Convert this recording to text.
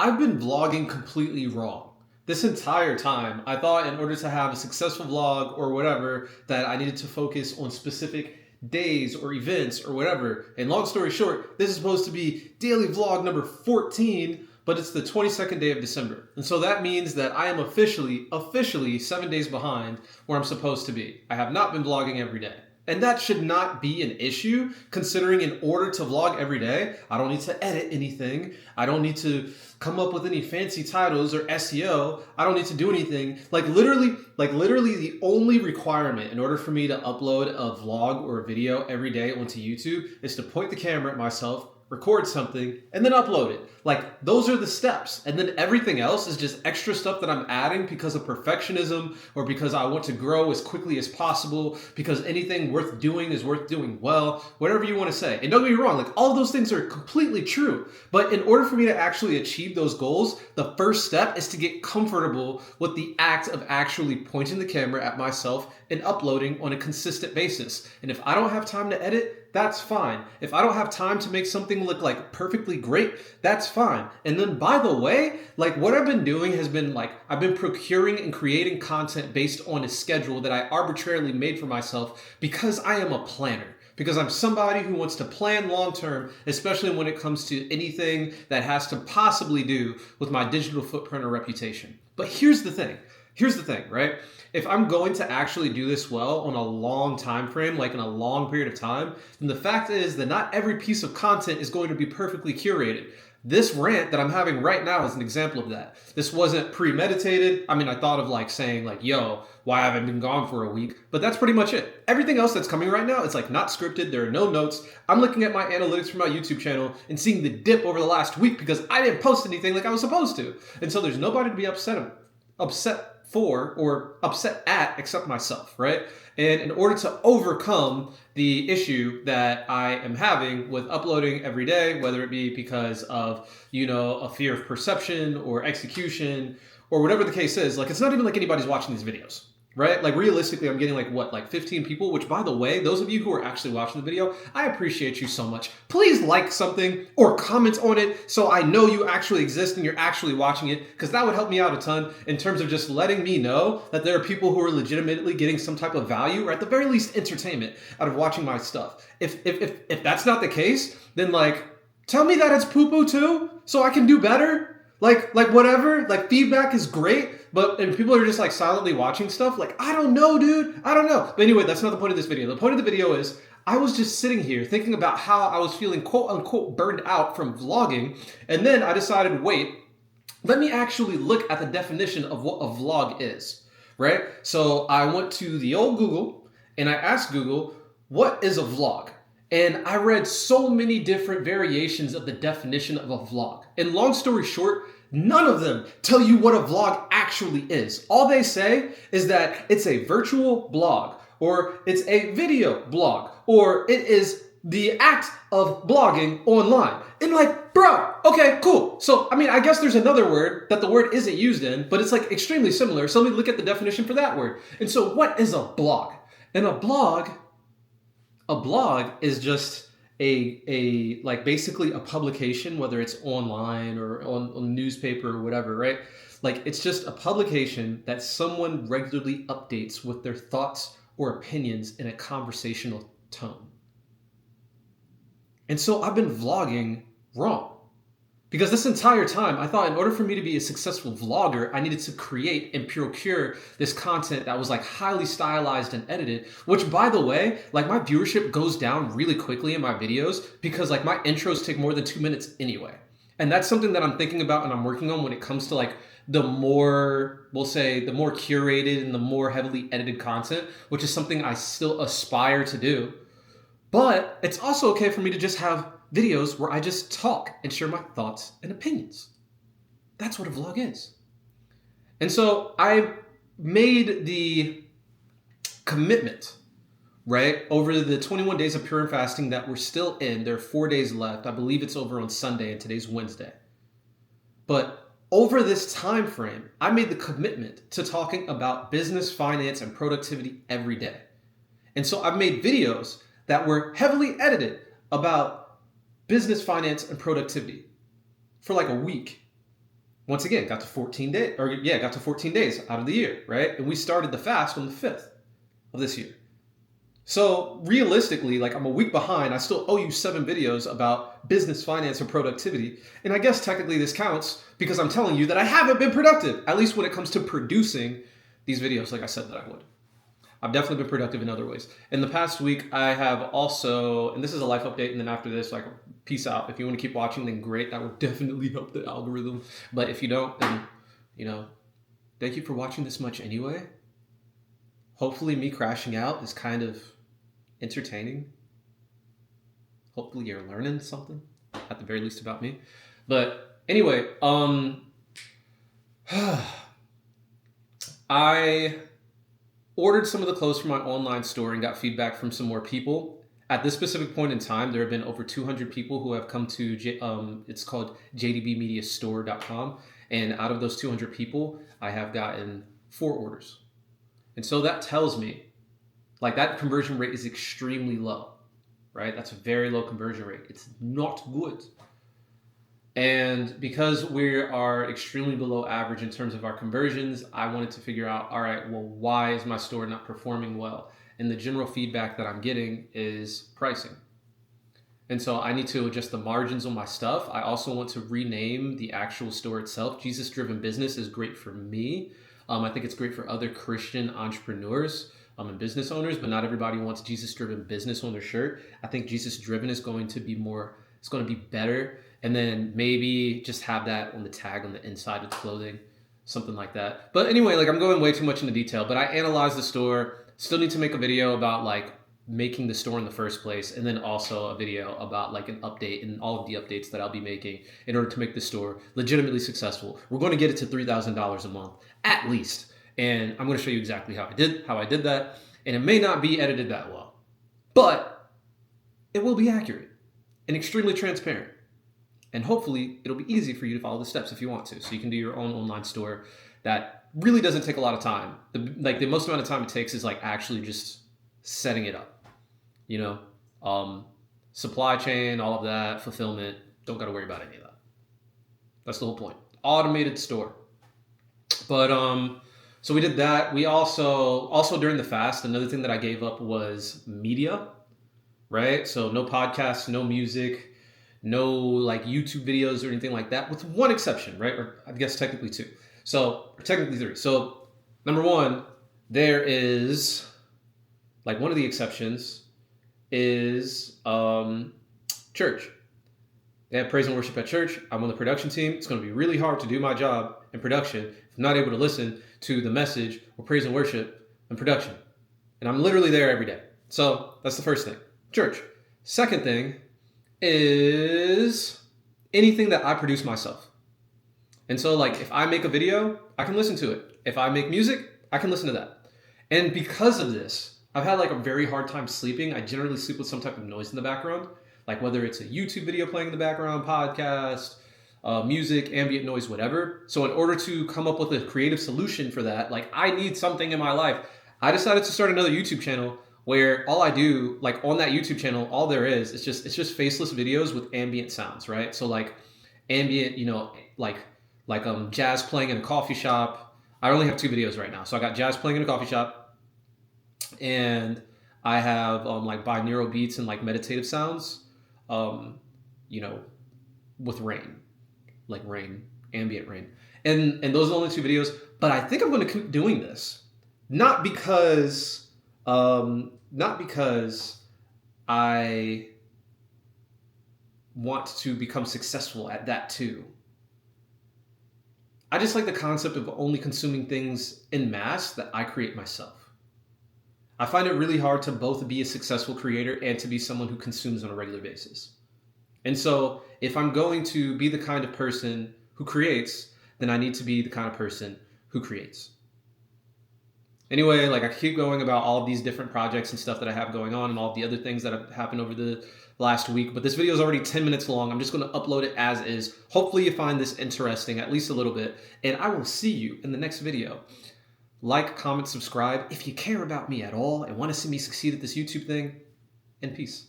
I've been vlogging completely wrong. This entire time, I thought in order to have a successful vlog or whatever, that I needed to focus on specific days or events or whatever. And long story short, this is supposed to be daily vlog number 14, but it's the 22nd day of December. And so that means that I am officially 7 days behind where I'm supposed to be. I have not been vlogging every day. And that should not be an issue, considering in order to vlog every day, I don't need to edit anything. I don't need to come up with any fancy titles or SEO. I don't need to do anything. Like literally the only requirement in order for me to upload a vlog or a video every day onto YouTube is to point the camera at myself, record something, and then upload it. Like, those are the steps. And then everything else is just extra stuff that I'm adding because of perfectionism or because I want to grow as quickly as possible, because anything worth doing is worth doing well, whatever you want to say. And don't get me wrong, like all of those things are completely true. But in order for me to actually achieve those goals, the first step is to get comfortable with the act of actually pointing the camera at myself and uploading on a consistent basis. And if I don't have time to edit, that's fine. If I don't have time to make something look like perfectly great, that's fine. And then by the way, like what I've been doing has been like, I've been procuring and creating content based on a schedule that I arbitrarily made for myself because I am a planner. Because I'm somebody who wants to plan long-term, especially when it comes to anything that has to possibly do with my digital footprint or reputation. But here's the thing, right? If I'm going to actually do this well on a long time frame, like in a long period of time, then the fact is that not every piece of content is going to be perfectly curated. This rant that I'm having right now is an example of that. This wasn't premeditated. I mean, I thought of like saying like, yo, why haven't I been gone for a week? But that's pretty much it. Everything else that's coming right now, it's like not scripted. There are no notes. I'm looking at my analytics for my YouTube channel and seeing the dip over the last week because I didn't post anything like I was supposed to. And so there's nobody to be upset for or upset at except myself, right? And in order to overcome the issue that I am having with uploading every day, whether it be because of, a fear of perception or execution or whatever the case is, like it's not even like anybody's watching these videos, right? Like realistically, I'm getting like 15 people, which by the way, those of you who are actually watching the video, I appreciate you so much. Please like something or comment on it so I know you actually exist and you're actually watching it, because that would help me out a ton in terms of just letting me know that there are people who are legitimately getting some type of value or at the very least entertainment out of watching my stuff. If that's not the case, then like tell me that it's poo-poo too so I can do better. Like whatever, like feedback is great, and people are just like silently watching stuff. Like, I don't know, dude. I don't know. But anyway, that's not the point of this video. The point of the video is I was just sitting here thinking about how I was feeling quote unquote burned out from vlogging. And then I decided, wait, let me actually look at the definition of what a vlog is, right? So I went to the old Google and I asked Google, what is a vlog? And I read so many different variations of the definition of a vlog. And long story short, none of them tell you what a vlog actually is. All they say is that it's a virtual blog, or it's a video blog, or it is the act of blogging online. And like, bro, okay, cool. So, I mean, I guess there's another word that the word isn't used in, but it's like extremely similar. So let me look at the definition for that word. And so what is a blog? And a blog is just a like basically a publication, whether it's online or on newspaper or whatever, right? Like it's just a publication that someone regularly updates with their thoughts or opinions in a conversational tone. And so I've been vlogging wrong. Because this entire time, I thought in order for me to be a successful vlogger, I needed to create and procure this content that was like highly stylized and edited, which by the way, like my viewership goes down really quickly in my videos because like my intros take more than 2 minutes anyway. And that's something that I'm thinking about and I'm working on when it comes to like the more, we'll say, the more curated and the more heavily edited content, which is something I still aspire to do. But it's also okay for me to just have videos where I just talk and share my thoughts and opinions. That's what a vlog is. And so I made the commitment, right, over the 21 days of pure and fasting that we're still in. There are 4 days left. I believe it's over on Sunday and today's Wednesday. But over this time frame, I made the commitment to talking about business, finance, and productivity every day. And so I've made videos that were heavily edited about business, finance, and productivity for like a week. once again, got to 14 days, got to 14 days out of the year, right? And we started the fast on the 5th of this year. So realistically, like I'm a week behind. I still owe you 7 videos about business, finance, and productivity. And I guess technically this counts because I'm telling you that I haven't been productive, at least when it comes to producing these videos like I said that I would. I've definitely been productive in other ways. In the past week, I have also, and this is a life update, and then after this, like, peace out. If you want to keep watching, then great. That will definitely help the algorithm. But if you don't, then, thank you for watching this much anyway. Hopefully me crashing out is kind of entertaining. Hopefully you're learning something, at the very least about me. But anyway, I ordered some of the clothes from my online store and got feedback from some more people. At this specific point in time, there have been over 200 people who have come to, it's called jdbmediastore.com. And out of those 200 people, I have gotten 4 orders. And so that tells me, like, that conversion rate is extremely low, right? That's a very low conversion rate. It's not good. And because we are extremely below average in terms of our conversions, I wanted to figure out, all right, well, why is my store not performing well? And the general feedback that I'm getting is pricing. And so I need to adjust the margins on my stuff. I also want to rename the actual store itself. Jesus-driven business is great for me. I think it's great for other Christian entrepreneurs and business owners, but not everybody wants Jesus-driven business on their shirt. I think Jesus-driven is going to be it's going to be better. And then maybe just have that on the tag on the inside of the clothing, something like that. But anyway, like I'm going way too much into detail, but I analyzed the store. Still need to make a video about like making the store in the first place. And then also a video about like an update and all of the updates that I'll be making in order to make the store legitimately successful. We're going to get it to $3,000 a month at least. And I'm going to show you exactly how I did that. And it may not be edited that well, but it will be accurate and extremely transparent. And hopefully it'll be easy for you to follow the steps if you want to. So you can do your own online store that really doesn't take a lot of time. The most amount of time it takes is like actually just setting it up. Supply chain, all of that, fulfillment, don't got to worry about any of that. That's the whole point. Automated store. But so we did that. We also during the fast, another thing that I gave up was media, right? So no podcasts, no music, no like YouTube videos or anything like that, with one exception, right? Or I guess technically 2. So technically 3. So number 1, there is like one of the exceptions is church. They have praise and worship at church. I'm on the production team. It's going to be really hard to do my job in production if I'm not able to listen to the message or praise and worship and production. And I'm literally there every day. So that's the first thing. Church. Second thing is anything that I produce myself. And so like if I make a video, I can listen to it. If I make music, I can listen to that. And because of this, I've had like a very hard time sleeping. I generally sleep with some type of noise in the background, like whether it's a YouTube video playing in the background, podcast, music, ambient noise, whatever. So in order to come up with a creative solution for that, like I need something in my life. I decided to start another YouTube channel where all I do, like on that YouTube channel, all there is, it's just faceless videos with ambient sounds, right? So like ambient, like jazz playing in a coffee shop. I only have 2 videos right now. So I got jazz playing in a coffee shop, and I have like binaural beats and like meditative sounds, with rain, like rain, ambient rain. And those are the only 2 videos, but I think I'm going to keep doing this. Not because I want to become successful at that too. I just like the concept of only consuming things en masse that I create myself. I find it really hard to both be a successful creator and to be someone who consumes on a regular basis. And so if I'm going to be the kind of person who creates, then I need to be the kind of person who creates. Anyway, like I keep going about all of these different projects and stuff that I have going on and all the other things that have happened over the last week, but this video is already 10 minutes long. I'm just going to upload it as is. Hopefully you find this interesting, at least a little bit, and I will see you in the next video. Like, comment, subscribe if you care about me at all and want to see me succeed at this YouTube thing, and peace.